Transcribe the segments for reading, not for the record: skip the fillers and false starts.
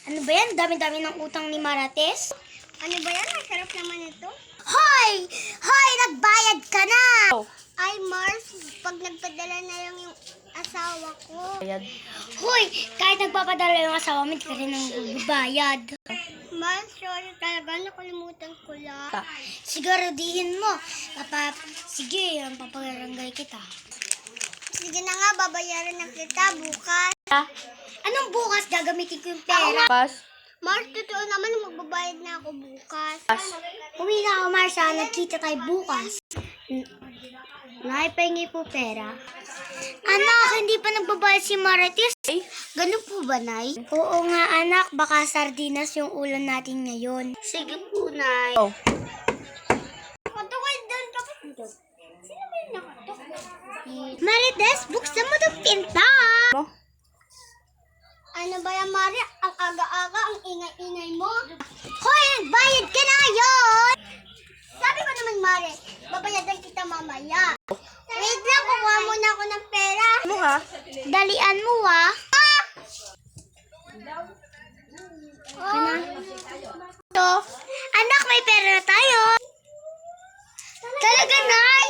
Ano ba yan? Dami-dami ng utang ni Marites. Ano ba yan? Ang sarap naman ito. Hoy! Hoy! Nagbayad ka na! Ay, Mars, pag nagpadala na lang yung asawa ko. Hoy! Kahit nagpapadala yung asawa mo, hindi ka rin nagbayad. Mars, sorry talaga. Nakalimutan ko lang. Siguraduhin mo. Sige, papagarangay kita. Sige na nga, babayaran na kita bukas. Anong bukas gagamitin ko yung pera? Mars, totoo naman magbabayad na ako bukas. Uwi na ako, Marsa. Nagkita tayo bukas. Naipahingi po pera. Anak, hindi pa nagbabayad si Marites. Ganun po ba, Nay? Oo nga, anak. Baka sardinas yung ulam natin ngayon. Sige po, Nay. Katukay doon, Sino ba yung nakatok? Marites, buksan mo itong pinta. Ano ba yan, Mari? Ang aga-aga, ang ingay-ingay mo. Hoy, nagbayad ka na ngayon! Sabi ko naman, Mari, babayadan kita mamaya. Wait lang, kukuha muna ako ng pera. Dalian mo, ha? Anak, may pera na tayo. Talaga, Nay?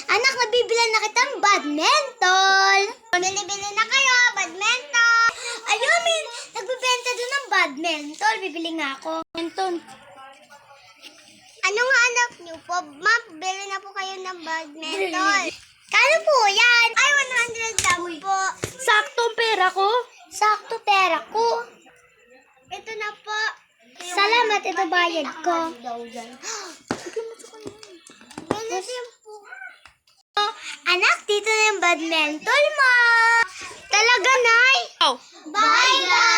Anak, nabibilan na kitang badminton. Bili-bili na kayo, badminton. Ayun, nagbibenta doon ng badminton. Bibili nga ako. Badminton. Ano nga anak niyo po? Ma'am, bili na po kayo ng badminton. Kano po yan? Ay, 100 lang po. Saktong pera ko. Sakto pera ko. Ito na po. Salamat, ito bayad ko. Bili din po. Anak, dito na yung badminton mo. Talaga, Nay? Bye, guys!